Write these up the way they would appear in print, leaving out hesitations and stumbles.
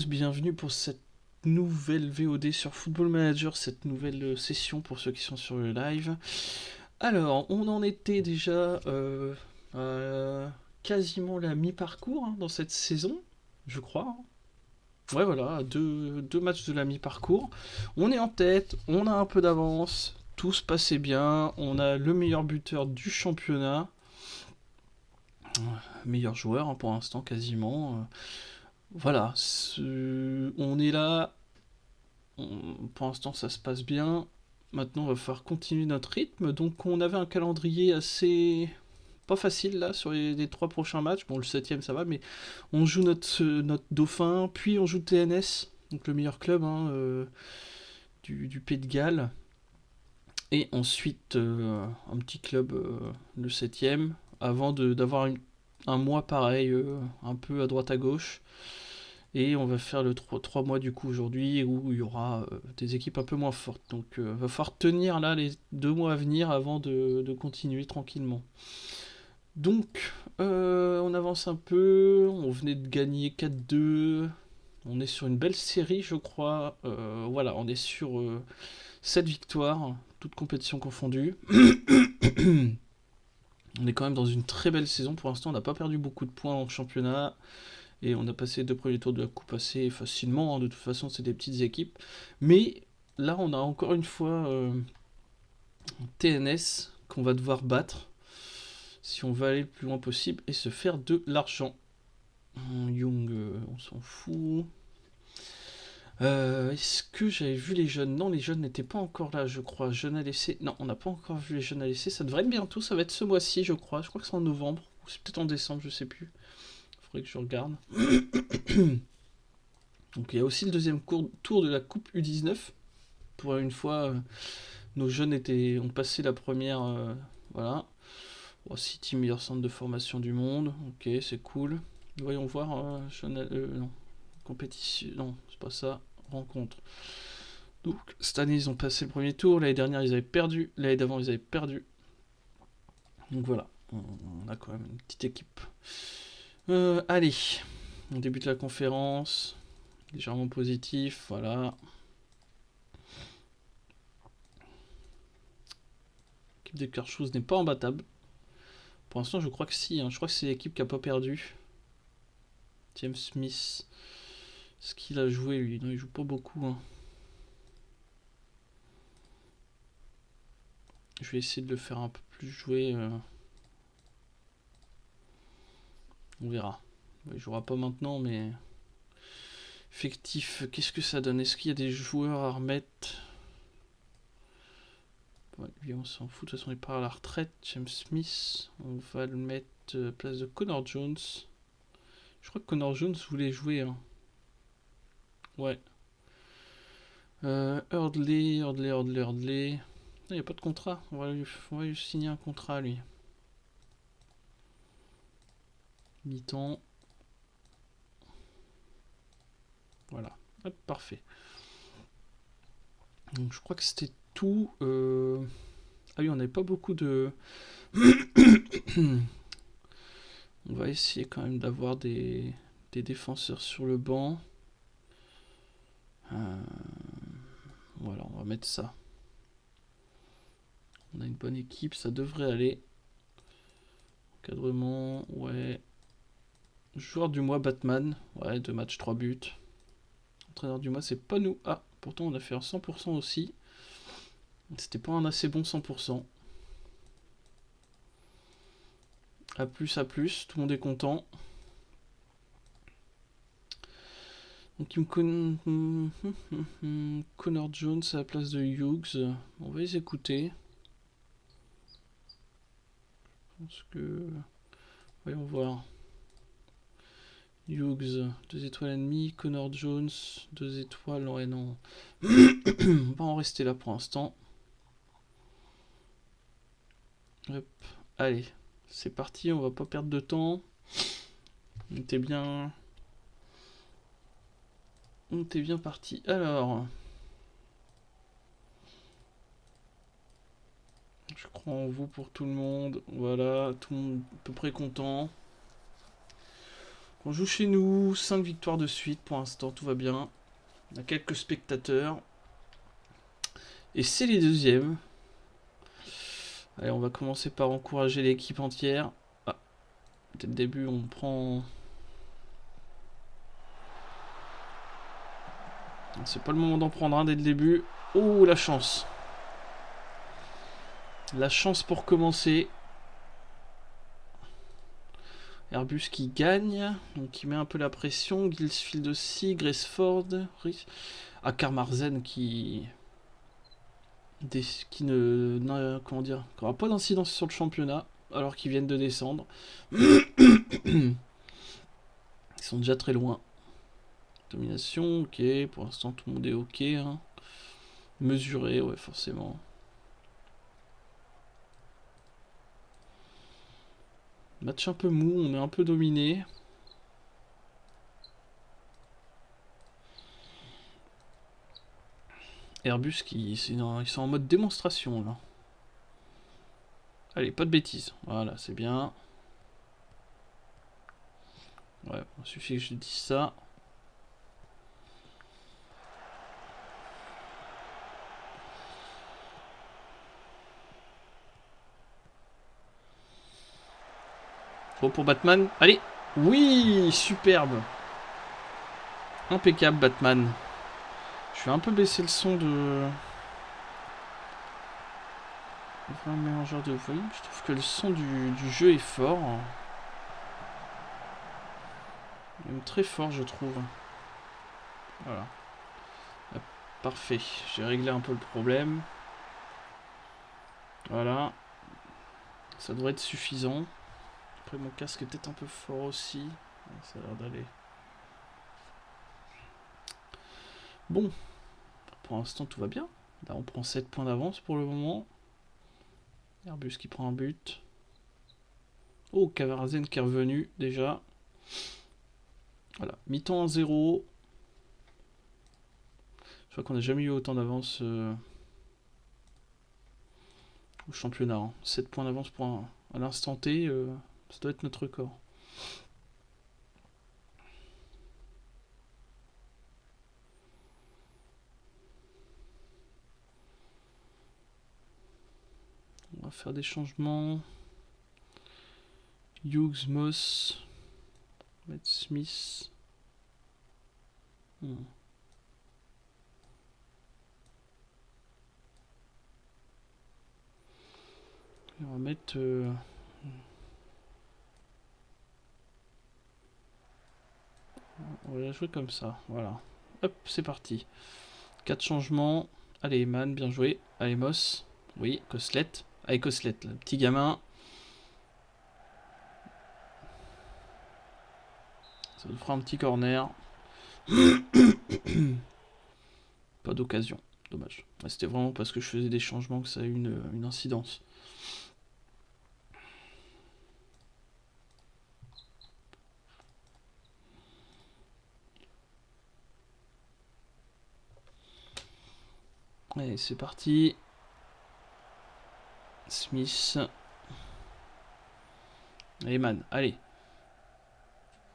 Bienvenue pour cette nouvelle VOD sur Football Manager, cette nouvelle session pour ceux qui sont sur le live. Alors, on en était déjà à quasiment la mi-parcours dans cette saison, je crois. Ouais, voilà, deux matchs de la mi-parcours. On est en tête, on a un peu d'avance, tout se passait bien, on a le meilleur buteur du championnat, meilleur joueur pour l'instant quasiment. Voilà, on est là. Pour l'instant, ça se passe bien. Maintenant, on va falloir continuer notre rythme. Donc, on avait un calendrier assez pas facile là sur les 3 prochains matchs. Bon, le septième, ça va, mais on joue notre Dauphin, puis on joue TNS, donc le meilleur club du Pays de Galles. Et ensuite, un petit club, le septième, avant d'avoir un mois pareil, un peu à droite à gauche. Et on va faire le 3 mois du coup aujourd'hui où il y aura des équipes un peu moins fortes. Donc va falloir tenir là les 2 mois à venir avant de continuer tranquillement. Donc on avance un peu, on venait de gagner 4-2, on est sur une belle série je crois. Voilà, on est sur 7 victoires, toutes compétitions confondues. On est quand même dans une très belle saison pour l'instant, on n'a pas perdu beaucoup de points en championnat. Et on a passé les 2 premiers tours de la coupe assez facilement. De toute façon, c'est des petites équipes. Mais là, on a encore une fois TNS qu'on va devoir battre si on veut aller le plus loin possible et se faire de l'argent. Young, on s'en fout. Est-ce que j'avais vu les jeunes? Non, les jeunes n'étaient pas encore là, je crois. Jeunes à laisser. Non, on n'a pas encore vu les jeunes à laisser. Ça devrait être bientôt, ça va être ce mois-ci, je crois. Je crois que c'est en novembre. Ou c'est peut-être en décembre, je sais plus. Faudrait que je regarde. Donc il y a aussi le deuxième tour de la Coupe U19. Pour une fois, nos jeunes ont passé la première. Voilà. Oh, City, meilleur centre de formation du monde. Ok, c'est cool. Voyons voir. Non. Compétition. Non, c'est pas ça. Rencontre. Donc, cette année, ils ont passé le premier tour. L'année dernière, ils avaient perdu. L'année d'avant, ils avaient perdu. Donc voilà. On a quand même une petite équipe. Allez. On débute la conférence. Légèrement positif. Voilà. L'équipe des Kershaws n'est pas imbattable. Pour l'instant, je crois que si. Je crois que c'est l'équipe qui a pas perdu. James Smith. Ce qu'il a joué, lui. Non, il joue pas beaucoup. Je vais essayer de le faire un peu plus jouer. On verra. Il jouera pas maintenant, mais. Effectif, qu'est-ce que ça donne? Est-ce qu'il y a des joueurs à remettre? Ouais, lui, on s'en fout. De toute façon, il part à la retraite. James Smith. On va le mettre place de Connor Jones. Je crois que Connor Jones voulait jouer. Ouais. Hurdley. Il n'y a pas de contrat. On va lui signer un contrat, lui. Mi-temps. Voilà. Hop, parfait. Donc je crois que c'était tout. Ah oui, on n'avait pas beaucoup de. On va essayer quand même d'avoir des défenseurs sur le banc. Voilà, on va mettre ça. On a une bonne équipe, ça devrait aller. Encadrement, ouais. Joueur du mois, Batman. Ouais, 2 matchs, 3 buts. Entraîneur du mois, c'est pas nous. Ah, pourtant on a fait un 100% aussi. C'était pas un assez bon 100%. A plus, A plus, tout le monde est content. Donc il me Connor Jones à la place de Hughes. On va les écouter. Je pense que. Voyons voir. Hughes, 2 étoiles et demie. Connor Jones, 2 étoiles. Ouais, non. On va en rester là pour l'instant. Hop. Allez, c'est parti, on va pas perdre de temps. On était bien. On était bien parti. Alors. Je crois en vous pour tout le monde. Voilà, tout le monde à peu près content. On joue chez nous, 5 victoires de suite pour l'instant, tout va bien. On a quelques spectateurs. Et c'est les deuxièmes. Allez, on va commencer par encourager l'équipe entière. Ah, dès le début, on prend... C'est pas le moment d'en prendre un dès le début. Oh, la chance. La chance pour commencer. Airbus qui gagne, donc qui met un peu la pression. Gillsfield aussi, Graceford. Ah, Karmarzen qui comment dire, qui n'aura pas d'incidence sur le championnat alors qu'ils viennent de descendre. Ils sont déjà très loin. Domination, ok, pour l'instant tout le monde est ok. Hein. Mesuré, ouais, forcément. Match un peu mou, on est un peu dominé. Airbus ils sont en mode démonstration là. Allez, pas de bêtises. Voilà, c'est bien. Ouais, il suffit que je dise ça. Bon pour Batman. Allez. Oui, superbe. Impeccable Batman. Je vais un peu baisser le son de... Un mélangeur de volume. Je trouve que le son du jeu est fort. Même très fort, je trouve. Voilà. Parfait. J'ai réglé un peu le problème. Voilà. Ça devrait être suffisant. Après, mon casque est peut-être un peu fort aussi. Ça a l'air d'aller. Bon. Pour l'instant, tout va bien. Là, on prend 7 points d'avance pour le moment. Airbus qui prend un but. Oh, Kavarzen qui est revenu déjà. Voilà. Mi-temps 1-0. Je crois qu'on n'a jamais eu autant d'avance au championnat. Hein. 7 points d'avance pour à l'instant T. Ça doit être notre record. On va faire des changements. Hughes, Moss. Mettre Smith. On va mettre... On va la jouer comme ça. Voilà. Hop, c'est parti. 4 changements. Allez, Eman, bien joué. Allez, Moss. Oui, Coslet. Allez, Coslet, le petit gamin. Ça nous fera un petit corner. Pas d'occasion. Dommage. C'était vraiment parce que je faisais des changements que ça a eu une incidence. Allez, c'est parti. Smith. Eman, allez.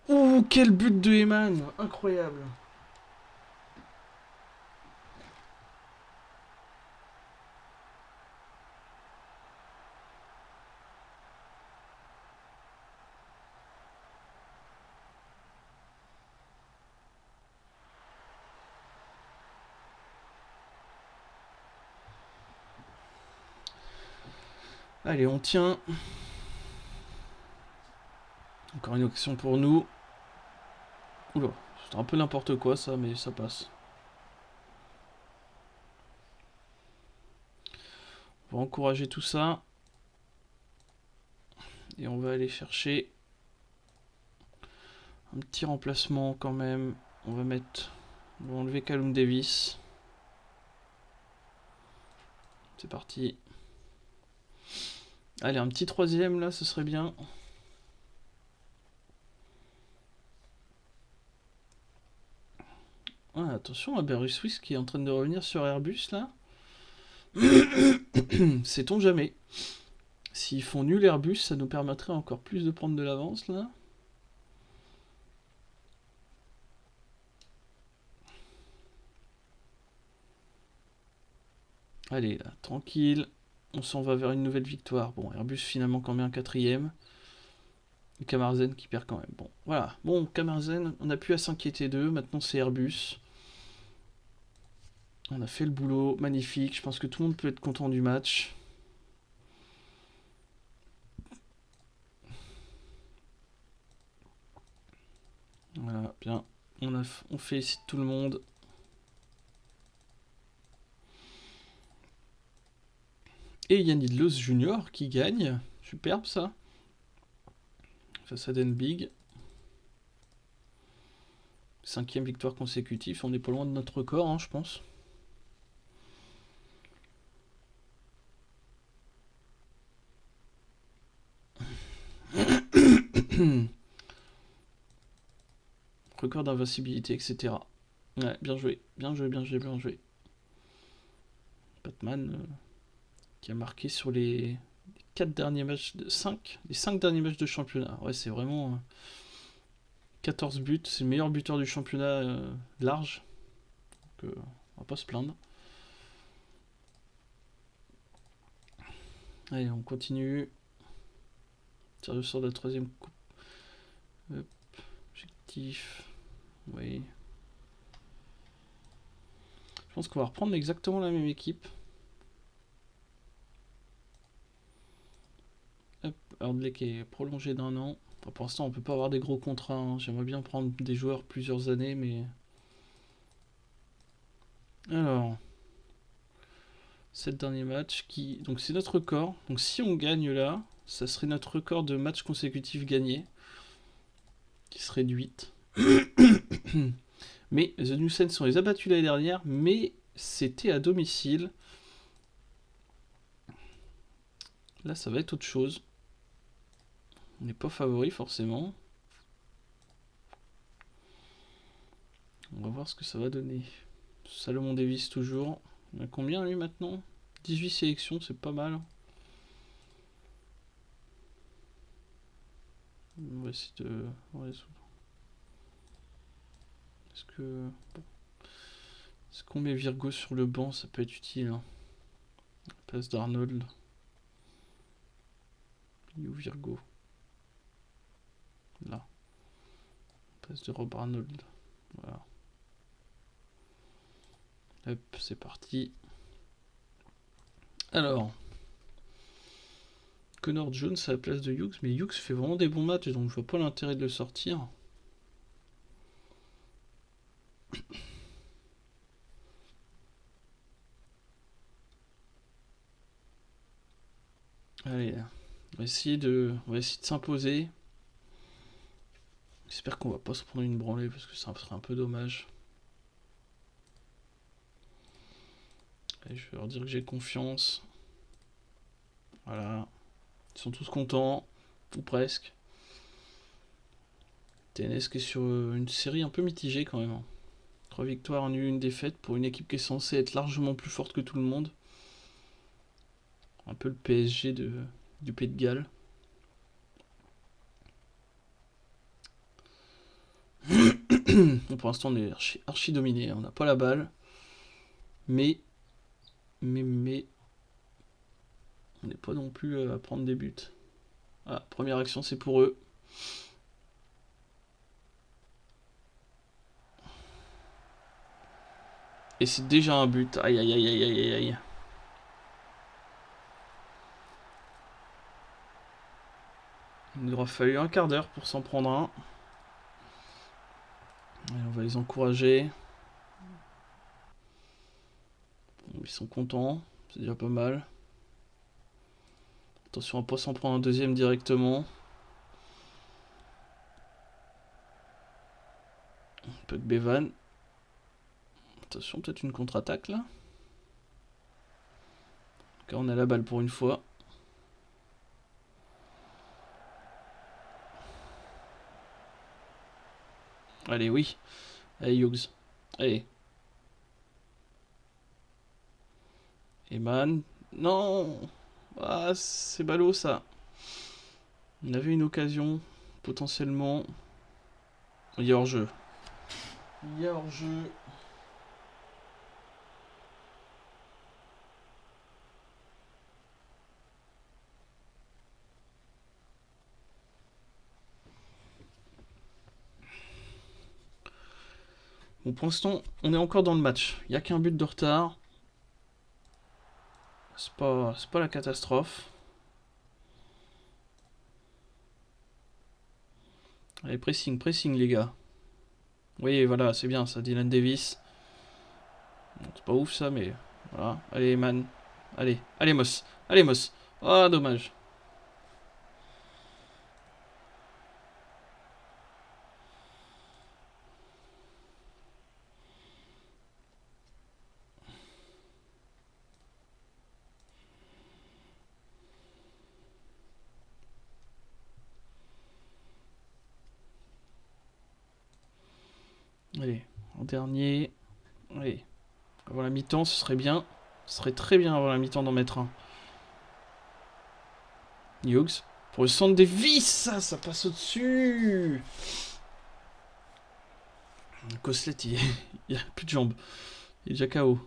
Ouh, quel but de Eman. Incroyable. Allez, on tient. Encore une option pour nous. Oula, c'est un peu n'importe quoi ça, mais ça passe. On va encourager tout ça. Et on va aller chercher un petit remplacement quand même. On va enlever Callum Davis. C'est parti. Allez, un petit troisième là, ce serait bien. Ah, attention, Barry Swiss qui est en train de revenir sur Airbus là. Sait-on jamais. S'ils font nul Airbus, ça nous permettrait encore plus de prendre de l'avance là. Allez, là, tranquille. On s'en va vers une nouvelle victoire. Bon, Airbus finalement quand même un quatrième. Et Camarzen qui perd quand même. Bon, voilà. Bon, Camarzen, on n'a plus à s'inquiéter d'eux. Maintenant, c'est Airbus. On a fait le boulot. Magnifique. Je pense que tout le monde peut être content du match. Voilà, bien. On félicite tout le monde. Et Yannick Los Junior qui gagne. Superbe ça. Face à Den Big. 5e victoire consécutive. On n'est pas loin de notre record, hein, je pense. Record d'invincibilité, etc. Ouais, bien joué. Bien joué, bien joué, bien joué. Batman qui a marqué sur les 4 derniers matchs de 5. Les 5 derniers matchs de championnat. Ouais, c'est vraiment 14 buts. C'est le meilleur buteur du championnat large. Donc, on va pas se plaindre. Allez, on continue. Sérieux sort de la 3e coupe. Objectif. Oui. Je pense qu'on va reprendre exactement la même équipe. Hop, Hurdley qui est prolongé d'1 an. Enfin, pour l'instant, on peut pas avoir des gros contrats. Hein. J'aimerais bien prendre des joueurs plusieurs années, mais. Alors. 7 derniers matchs qui. Donc, c'est notre record. Donc, si on gagne là, ça serait notre record de matchs consécutifs gagnés. Qui serait de 8. Mais The New Saints on les a battus l'année dernière, mais c'était à domicile. Là, ça va être autre chose. On n'est pas favori forcément. On va voir ce que ça va donner. Salomon Davis toujours. On a combien lui maintenant? 18 sélections, c'est pas mal. On va essayer de. Est-ce que. Bon. Est-ce qu'on met Virgo sur le banc? Ça peut être utile. Hein. Place d'Arnold. You Virgo. Là. Place de Rob Arnold. Voilà. Hop, c'est parti. Alors. Connor Jones à la place de Hughes, mais Hughes fait vraiment des bons matchs, donc je vois pas l'intérêt de le sortir. Allez, on va essayer de s'imposer. J'espère qu'on va pas se prendre une branlée parce que ça serait un peu dommage. Allez, je vais leur dire que j'ai confiance. Voilà. Ils sont tous contents, ou presque. TNS qui est sur une série un peu mitigée quand même. 3 victoires, en une défaite pour une équipe qui est censée être largement plus forte que tout le monde. Un peu le PSG du Pays de Galles. Bon, pour l'instant, on est archi dominé. On n'a pas la balle. Mais. On n'est pas non plus à prendre des buts. Ah, première action, c'est pour eux. Et c'est déjà un but. Aïe, aïe, aïe, aïe, aïe, aïe. Il nous aura fallu un quart d'heure pour s'en prendre un. Et on va les encourager. Ils sont contents. C'est déjà pas mal. Attention à pas s'en prendre un deuxième directement. Un peu de Bevan. Attention, peut-être une contre-attaque là. Car on a la balle pour une fois. Allez, oui. Allez, Hughes. Allez. Eman. Non. Ah, c'est ballot ça. On avait une occasion, potentiellement. Il y a hors-jeu. Il y a hors-jeu. Bon, pour l'instant, on est encore dans le match. Il n'y a qu'un but de retard. C'est pas la catastrophe. Allez, pressing, pressing, les gars. Oui, voilà, c'est bien ça, Dylan Davis. Bon, c'est pas ouf ça, mais voilà. Allez, man. Allez, allez, Moss. Allez, Moss. Ah, dommage. Allez, en dernier. Allez, avant la mi-temps, ce serait bien. Ce serait très bien avant la mi-temps d'en mettre un. Hughes. Pour le centre des vis, ça passe au-dessus. Coslet, il a plus de jambes. Il est déjà KO.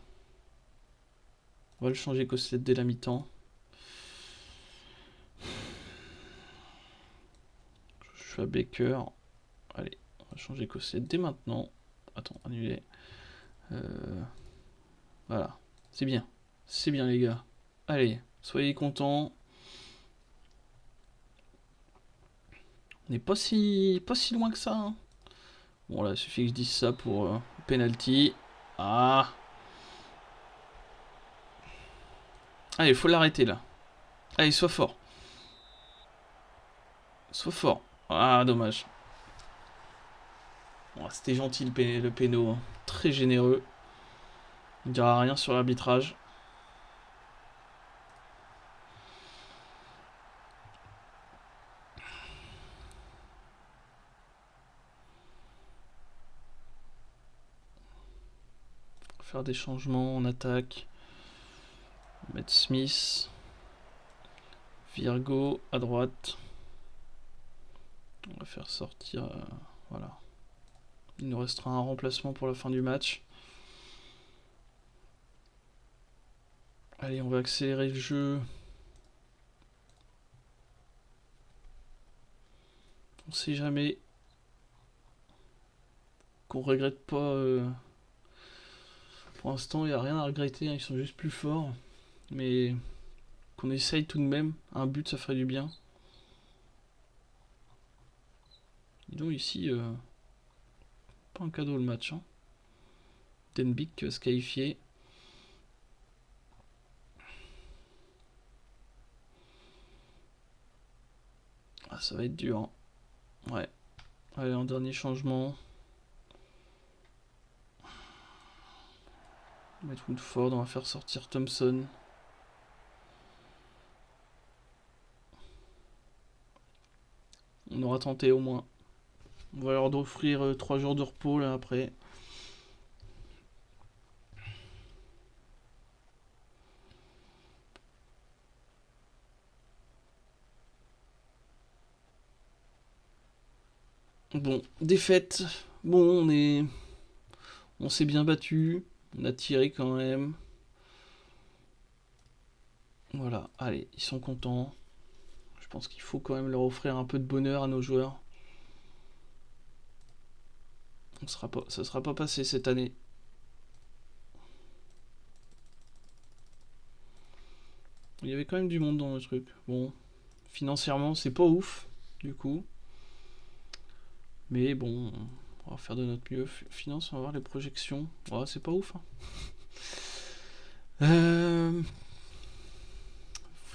On va le changer Coslet dès la mi-temps. Je suis à Baker. Allez, on va changer Coslet dès maintenant. Attends, annuler. Voilà, c'est bien. C'est bien les gars. Allez, soyez contents. On n'est pas si loin que ça. Hein. Bon là, il suffit que je dise ça pour penalty. Ah. Allez, il faut l'arrêter là. Allez, sois fort. Sois fort. Ah, dommage. Bon, c'était gentil le péno. Hein. Très généreux. Il ne dira rien sur l'arbitrage. Faire des changements en attaque. Mettre Smith. Virgo à droite. On va faire sortir. Voilà. Il nous restera un remplacement pour la fin du match. Allez, on va accélérer le jeu. On sait jamais qu'on regrette pas. Pour l'instant, il n'y a rien à regretter. Hein, ils sont juste plus forts. Mais qu'on essaye tout de même. Un but, ça ferait du bien. Dis donc, ici, pas un cadeau le match. Hein. Denbik qui va se qualifier. Ah, ça va être dur. Hein. Ouais. Allez, un dernier changement. On va mettre Woodford, on va faire sortir Thompson. On aura tenté au moins. On va leur offrir 3 jours de repos là après. Bon, défaite. Bon, on s'est bien battu. On a tiré quand même. Voilà, allez, ils sont contents. Je pense qu'il faut quand même leur offrir un peu de bonheur à nos joueurs. Ça sera pas passé cette année. Il y avait quand même du monde dans le truc. Bon, financièrement, c'est pas ouf, du coup. Mais bon, on va faire de notre mieux. Finance, on va voir les projections. Ouais, c'est pas ouf. Hein.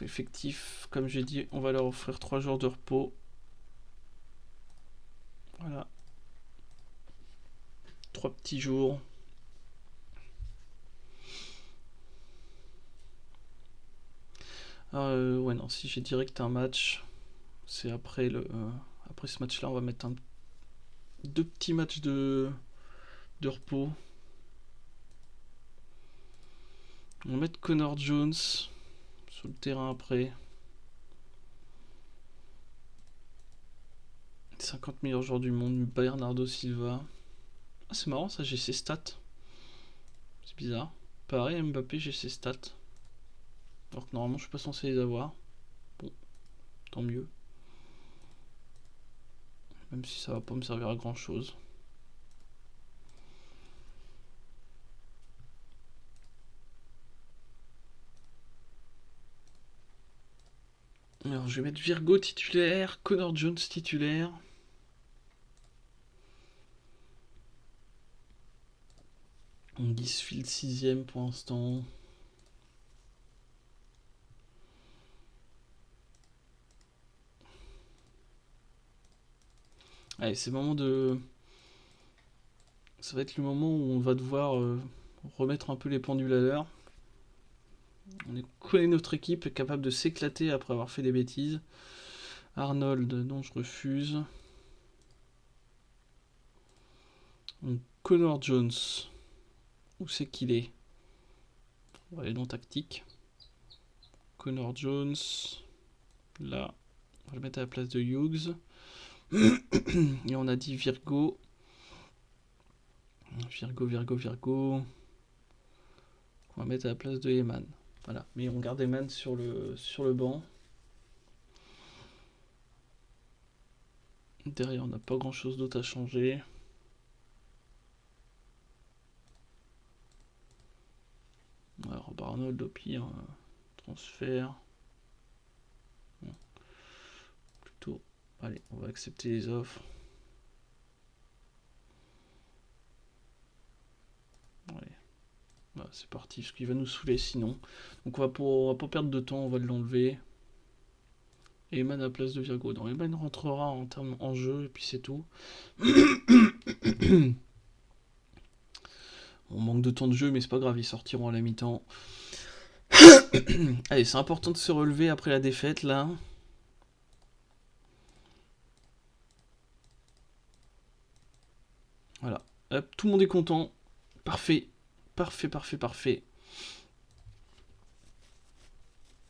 Effectif, comme j'ai dit, on va leur offrir 3 jours de repos. Voilà. 3 petits jours. Ouais, non, si j'ai direct un match, c'est après après ce match-là, on va mettre 2 petits matchs de repos. On va mettre Connor Jones sur le terrain après. 50 meilleurs joueurs du monde, Bernardo Silva. Ah, c'est marrant ça, j'ai ses stats. C'est bizarre. Pareil, Mbappé, j'ai ses stats. Alors que normalement, je suis pas censé les avoir. Bon, tant mieux. Même si ça va pas me servir à grand chose. je vais mettre Virgo titulaire, Connor Jones titulaire. Gisfield 6ème pour l'instant. Allez, c'est le moment de... Ça va être le moment où on va devoir remettre un peu les pendules à l'heure. On connaît notre équipe, est capable de s'éclater après avoir fait des bêtises. Arnold, non, je refuse. Donc, Connor Jones, où c'est qu'il est? On va aller dans tactique. Connor Jones, là, on va le mettre à la place de Hughes. Et on a dit Virgo. Virgo. On va mettre à la place de Eman. Voilà, mais on garde Eman sur le banc. Derrière, on n'a pas grand chose d'autre à changer. Alors, Arnold au pire, transfert. Bon. Plutôt, allez, on va accepter les offres. Allez. Voilà, c'est parti, parce qu'il va nous saouler sinon. Donc on va pas perdre de temps, on va l'enlever. Et Eman à la place de Virgo. Donc Eman rentrera en jeu, et puis c'est tout. On manque de temps de jeu, mais c'est pas grave, ils sortiront à la mi-temps. Allez, c'est important de se relever après la défaite, là. Voilà. Hop, tout le monde est content. Parfait. Parfait.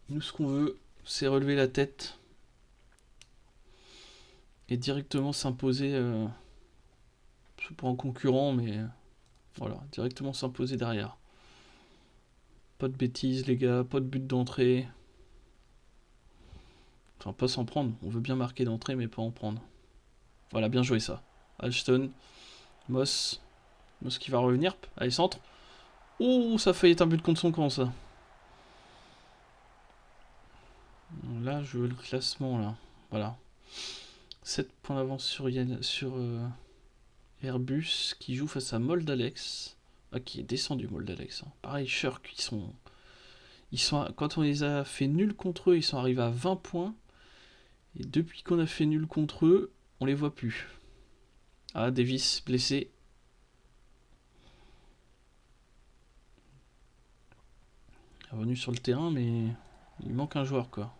Nous, ce qu'on veut, c'est relever la tête. Et directement s'imposer. C'est pas un concurrent, mais... Voilà, directement s'imposer derrière. Pas de bêtises, les gars. Pas de but d'entrée. Enfin, pas s'en prendre. On veut bien marquer d'entrée, mais pas en prendre. Voilà, bien joué ça. Ashton. Moss qui va revenir. Allez, centre. Oh, ça a failli être un but contre son camp, ça. Là, je veux le classement, là. Voilà. 7 points d'avance sur Airbus, qui joue face à Moldalex. Ah, qui est descendu, Moldalex. Hein. Pareil, Shirk, quand on les a fait nuls contre eux, ils sont arrivés à 20 points. Et depuis qu'on a fait nul contre eux, on les voit plus. Ah, Davis, blessé. Revenu sur le terrain, mais il manque un joueur, quoi.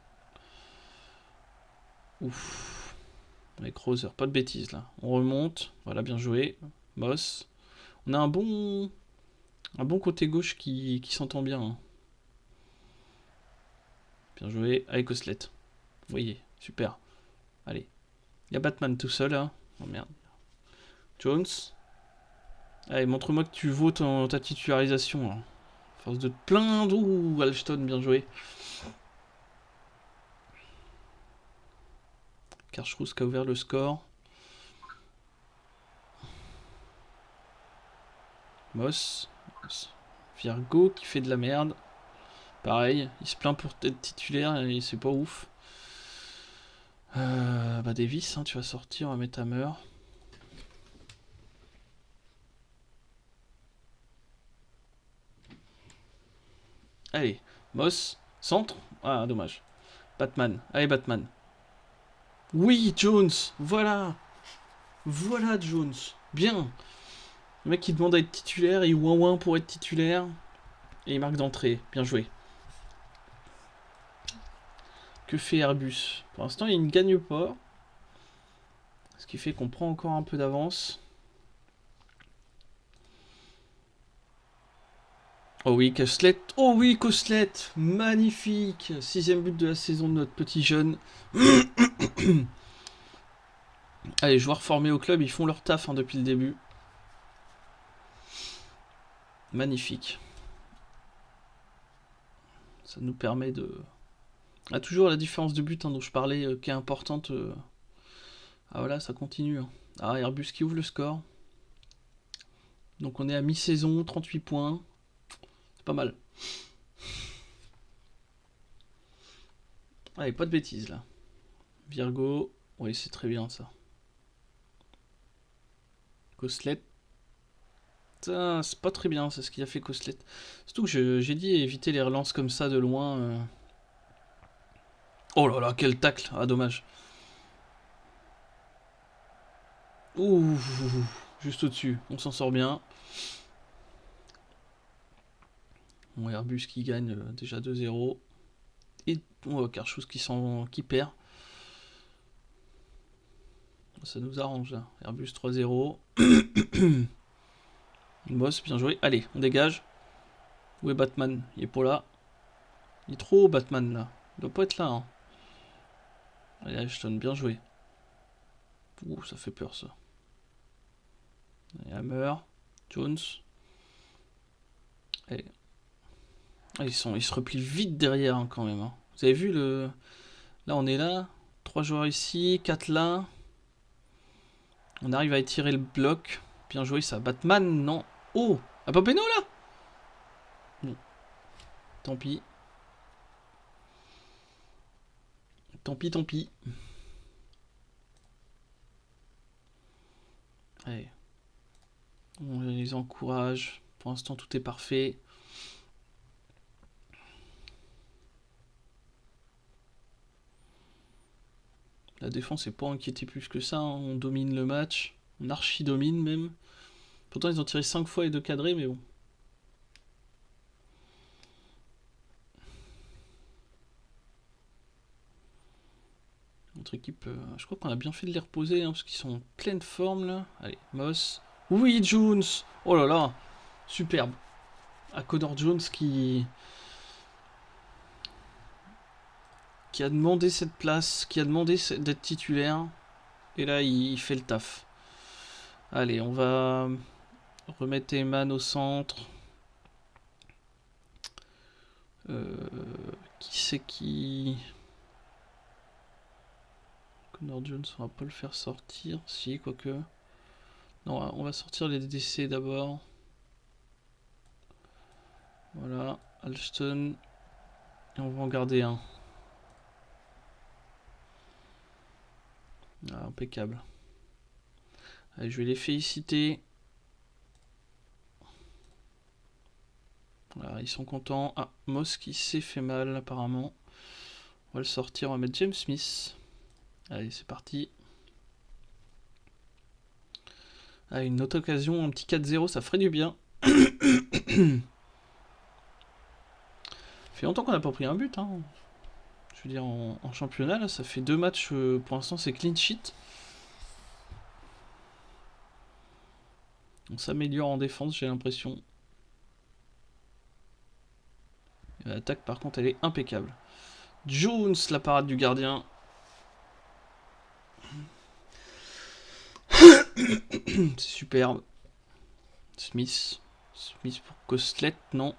Ouf. Avec Roser, pas de bêtises, là. On remonte. Voilà, bien joué. Moss. On a un bon côté gauche qui s'entend bien. Hein. Bien joué. Avec Oslet. Vous voyez, super. Allez. Il y a Batman tout seul, là. Oh merde. Jones. Allez, montre-moi que tu vaux ta titularisation, là. Force de te plaindre. Ouh, Alston, bien joué. Karchrousse qui a ouvert le score. Moss. Virgo qui fait de la merde. Pareil, il se plaint pour être titulaire et c'est pas ouf. Bah Davis, hein, tu vas sortir, on va mettre Hammer. Allez, Moss, centre. Ah, dommage. Batman, allez Batman. Oui, Jones, voilà. Voilà Jones, bien. Le mec qui demande à être titulaire, il ouin pour être titulaire. Et il marque d'entrée, bien joué. Que fait Airbus? Pour l'instant, il ne gagne pas. Ce qui fait qu'on prend encore un peu d'avance. Oh oui, Koslet. Oh oui, Koslet. Magnifique. 6ème but de la saison de notre petit jeune. Allez, joueurs formés au club, ils font leur taf hein, depuis le début. Magnifique. Ça nous permet de... Ah, toujours la différence de but hein, dont je parlais, qui est importante. Ah voilà, ça continue. Hein. Ah, Airbus qui ouvre le score. Donc on est à mi-saison, 38 points. C'est pas mal. Allez, pas de bêtises là. Virgo. Oui, c'est très bien ça. Coslet. C'est pas très bien, c'est ce qu'il a fait Coslet. Surtout que j'ai dit éviter les relances comme ça de loin. Oh là là, quel tacle. Ah, dommage. Ouh, juste au-dessus. On s'en sort bien. Bon, Airbus qui gagne déjà 2-0. Et Carchous qui perd. Ça nous arrange là. Airbus 3-0. Boss, bien joué. Allez, on dégage. Où est Batman? Il est pas là. Il est trop haut, Batman là. Il doit pas être là. Hein. Allez, Ashton, bien joué. Ouh, ça fait peur ça. Allez, Hammer. Jones. Allez. Ah, ils se replient vite derrière hein, quand même. Hein. Vous avez vu le. Là, on est là. 3 joueurs ici, 4 là. On arrive à étirer le bloc. Bien joué ça. Batman, non. Oh! Ah, pas Beno là? Non. Tant pis. Tant pis, tant pis. Allez. On les encourage. Pour l'instant, tout est parfait. La défense n'est pas inquiétée plus que ça. Hein. On domine le match. On archi-domine même. Pourtant, ils ont tiré 5 fois et 2 cadrés, mais bon. Notre équipe, je crois qu'on a bien fait de les reposer, hein, parce qu'ils sont en pleine forme là. Allez, Moss. Oui, Jones. Oh là là, superbe. À Connor Jones qui a demandé cette place, qui a demandé d'être titulaire. Et là, il fait le taf. Allez, on va remettre Eman au centre. Qui c'est qui... Connor Jones, on va pas le faire sortir. Si, quoique... Non, on va sortir les décès d'abord. Voilà, Alston. Et on va en garder un. Ah, impeccable. Allez, je vais les féliciter. Voilà, ils sont contents. Ah, Moss qui s'est fait mal apparemment. On va le sortir, on va mettre James Smith. Allez, c'est parti. Ah, une autre occasion, un petit 4-0, ça ferait du bien. Fait longtemps qu'on n'a pas pris un but. Hein. Je veux dire, en championnat, là, ça fait 2 matchs. Pour l'instant, c'est clean sheet. On s'améliore en défense, j'ai l'impression. L'attaque, par contre, elle est impeccable. Jones, la parade du gardien. C'est superbe. Smith. Smith pour Coslet, non.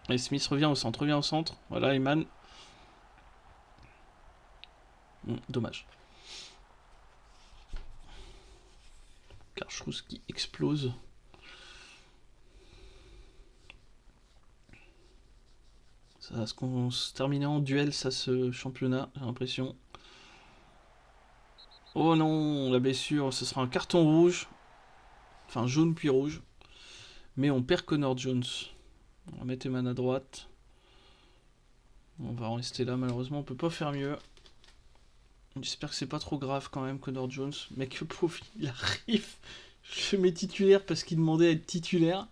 Et Smith revient au centre, Voilà, Eman. Dommage. Karchous qui explose. Ça va se terminer en duel, ça, ce championnat, j'ai l'impression. Oh non, la blessure, ce sera un carton rouge. Enfin, jaune puis rouge. Mais on perd Connor Jones. On va mettre Eman à droite. On va en rester là, malheureusement, on peut pas faire mieux. J'espère que c'est pas trop grave quand même, Connor Jones. Mec, le pauvre, il arrive. Je mets titulaire parce qu'il demandait à être titulaire.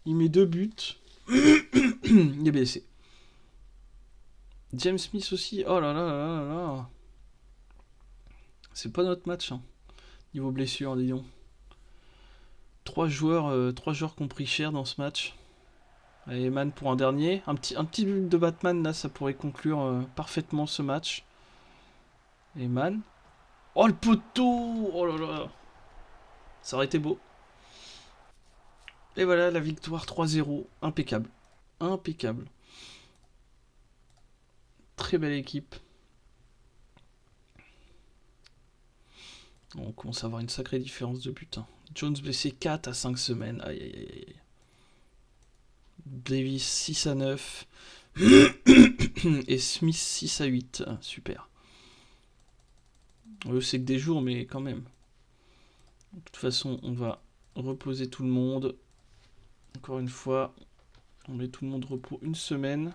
Il met 2 buts. Il est blessé. James Smith aussi. Oh là là là là là. C'est pas notre match. Hein. Niveau blessure, dis donc. 3 joueurs qui ont pris cher dans ce match. Allez, Eman pour un dernier. Un petit but de Batman, là, ça pourrait conclure parfaitement ce match. Eman. Oh, le poteau. Oh là là. Ça aurait été beau. Et voilà, la victoire 3-0. Impeccable. Impeccable. Très belle équipe. On commence à avoir une sacrée différence de but. Hein. Jones blessé 4 à 5 semaines. Aïe aïe aïe. Davis 6 à 9. Et Smith 6 à 8. Super. C'est que des jours, mais quand même. De toute façon, on va reposer tout le monde. Encore une fois, on met tout le monde repos une semaine.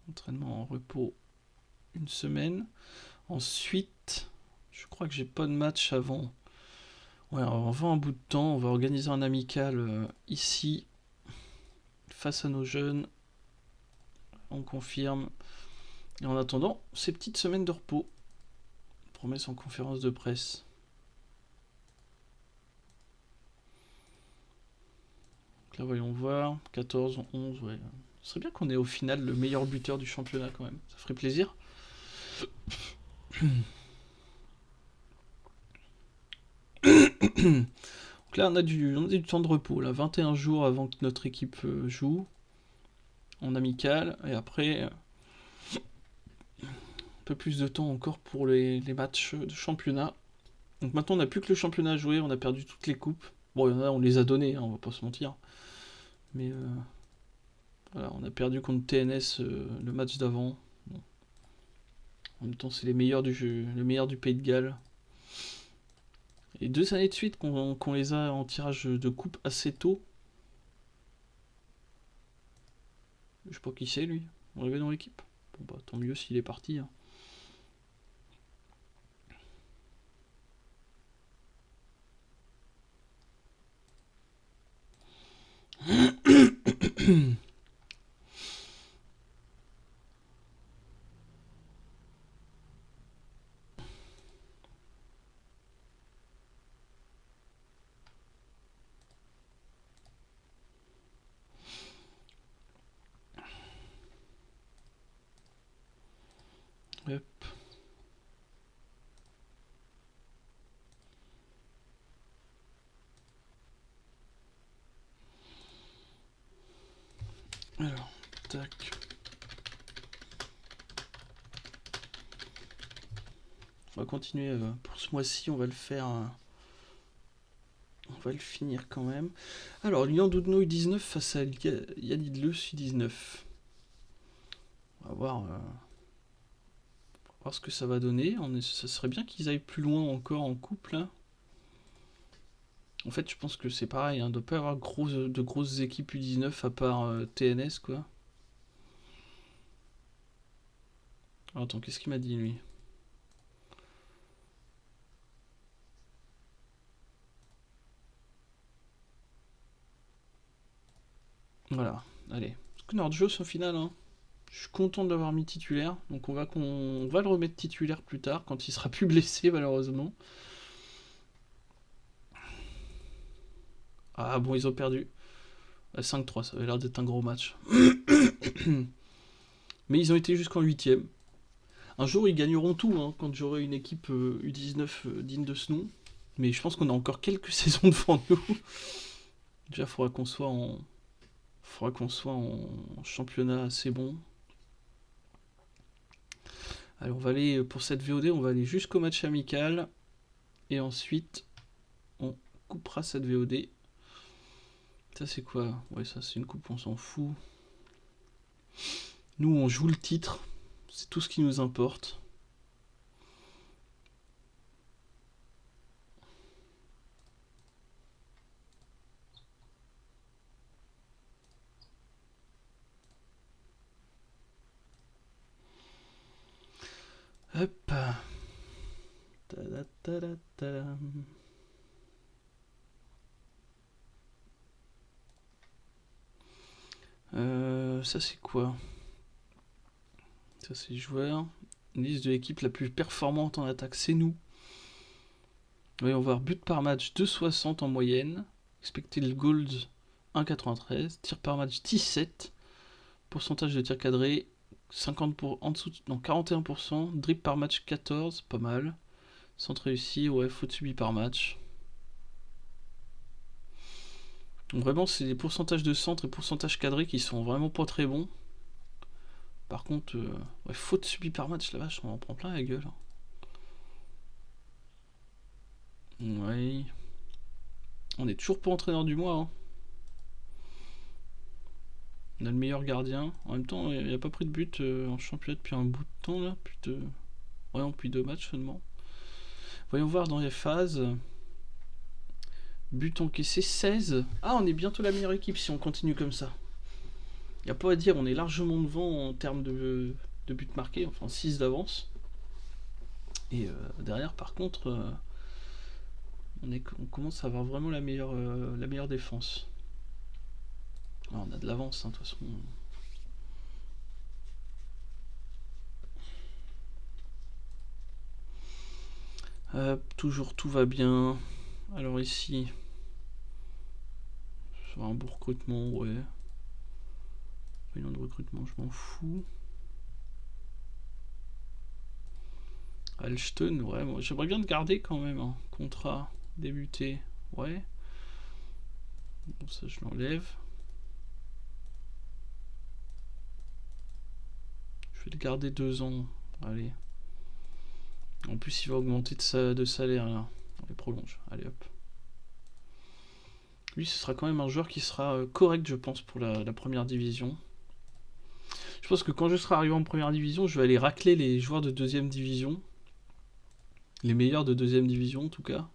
Entraînement en repos une semaine. Ensuite, je crois que j'ai pas de match avant. Ouais, avant un bout de temps, on va organiser un amical ici, face à nos jeunes. On confirme. Et en attendant, ces petites semaines de repos. Promesse en conférence de presse. Donc là, voyons voir. 14, 11, ouais. Ce serait bien qu'on ait au final le meilleur buteur du championnat quand même. Ça ferait plaisir. Donc là, on a du temps de repos. Là, 21 jours avant que notre équipe joue. En amical. Et après, un peu plus de temps encore pour les matchs de championnat. Donc maintenant, on n'a plus que le championnat à jouer. On a perdu toutes les coupes. Bon, il y en a, on les a données, hein, on va pas se mentir. Mais voilà, on a perdu contre TNS le match d'avant. Bon. En même temps, c'est les meilleurs du jeu, les meilleurs du Pays de Galles. Et 2 années de suite qu'on les a en tirage de coupe assez tôt. Je sais pas qui c'est lui. On l'avait dans l'équipe. Bon bah tant mieux s'il est parti. Hein. Hop. Alors, tac. On va continuer pour ce mois-ci, on va le faire. On va le finir quand même. Alors, Lyon Doudno U19 face à Yanidle U19. On va voir ce que ça va donner. Ça serait bien qu'ils aillent plus loin encore en couple. Là. En fait, je pense que c'est pareil. Hein, il ne doit pas y avoir de grosses équipes U19 à part TNS, quoi. Alors, attends, qu'est-ce qu'il m'a dit, lui? Voilà, allez. Nordjos au final, hein. Je suis content de l'avoir mis titulaire. Donc on va le remettre titulaire plus tard, quand il sera plus blessé, malheureusement. Ah bon, ils ont perdu. 5-3, ça avait l'air d'être un gros match. Mais ils ont été jusqu'en 8ème. Un jour, ils gagneront tout, hein, quand j'aurai une équipe U19 digne de ce nom. Mais je pense qu'on a encore quelques saisons devant nous. Déjà, faudra qu'on soit en championnat assez bon. Allez, on va aller, pour cette VOD, on va aller jusqu'au match amical. Et ensuite, on coupera cette VOD. Ça, c'est quoi? Ouais, ça, c'est une coupe, on s'en fout. Nous, on joue le titre. C'est tout ce qui nous importe. Hop. Ça, c'est quoi? Ça, c'est joueur. Liste de l'équipe la plus performante en attaque, c'est nous. Oui, on va voir but par match 2,60 en moyenne. Expected goals 1,93. Tir par match 17. Pourcentage de tir cadré 50 en dessous, non, 41%. Dribble par match 14, pas mal. Centre réussi, ouais, faute subie par match. Donc vraiment, c'est les pourcentages de centre et pourcentage cadré qui sont vraiment pas très bons. Par contre, ouais, faute subie par match, la vache, on en prend plein la gueule. Ouais. On est toujours pas entraîneur du mois. Hein. On a le meilleur gardien. En même temps, il n'a pas pris de but en championnat depuis un bout de temps, là. Ouais, depuis 2 matchs seulement. Voyons voir dans les phases. But encaissé 16. Ah, on est bientôt la meilleure équipe si on continue comme ça. Il n'y a pas à dire, on est largement devant en termes de buts marqués, enfin 6 d'avance. Et derrière, par contre, on commence à avoir vraiment la meilleure défense. Ah, on a de l'avance, de toute façon. Toujours tout va bien. Alors ici, sur un bon recrutement, ouais. Réunion de recrutement, je m'en fous. Alston, ouais, moi j'aimerais bien te garder quand même. Hein. Contrat débuté, ouais. Bon, ça je l'enlève. Je vais le garder 2 ans. Allez. En plus, il va augmenter de salaire là. On les prolonge. Allez hop. Lui, ce sera quand même un joueur qui sera correct, je pense, pour la première division. Je pense que quand je serai arrivé en première division, je vais aller racler les joueurs de deuxième division. Les meilleurs de deuxième division, en tout cas.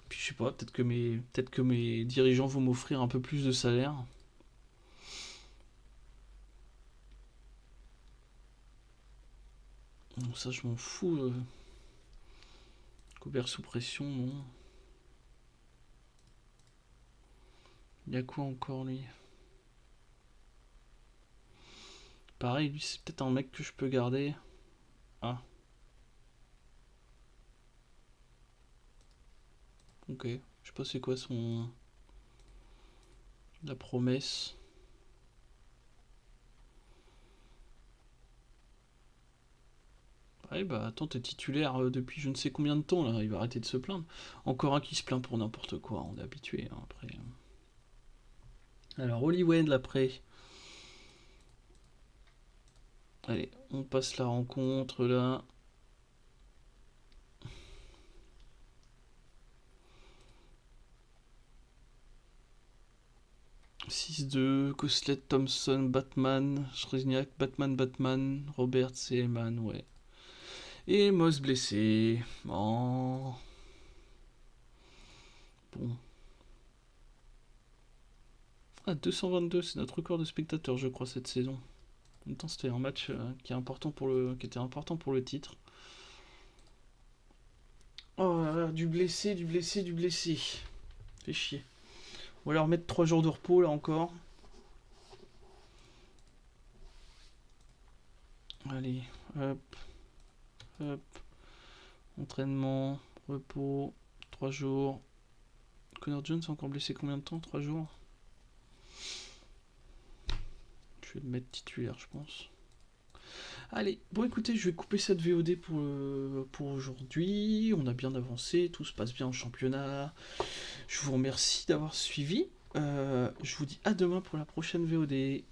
Puis je sais pas, peut-être que mes dirigeants vont m'offrir un peu plus de salaire. Bon, ça, je m'en fous. Couvert sous pression, non. Il y a quoi encore, lui? Pareil, lui, c'est peut-être un mec que je peux garder. Ah. Ok. Je sais pas c'est quoi son... La promesse. Ouais, bah attends, t'es titulaire depuis je ne sais combien de temps, là. Il va arrêter de se plaindre. Encore un qui se plaint pour n'importe quoi. On est habitué, hein, après. Alors, Hollywell, après. Allez, on passe la rencontre, là. « 6-2, Koslet, Thompson, Batman, Shrezniak, Batman, Robert, Seeman, ouais. Et Moss blessé. Oh. Bon. Ah, 222, c'est notre record de spectateurs, je crois, cette saison. En même temps, c'était un match qui était important pour le titre. Oh là là, du blessé. Fait chier. On va leur mettre 3 jours de repos, là, encore. Allez, hop, hop. Entraînement, repos, 3 jours. Connor Jones est encore blessé combien de temps? 3 jours. Je vais le mettre titulaire, je pense. Allez, bon écoutez, je vais couper cette VOD pour aujourd'hui. On a bien avancé, tout se passe bien en championnat. Je vous remercie d'avoir suivi. Je vous dis à demain pour la prochaine VOD.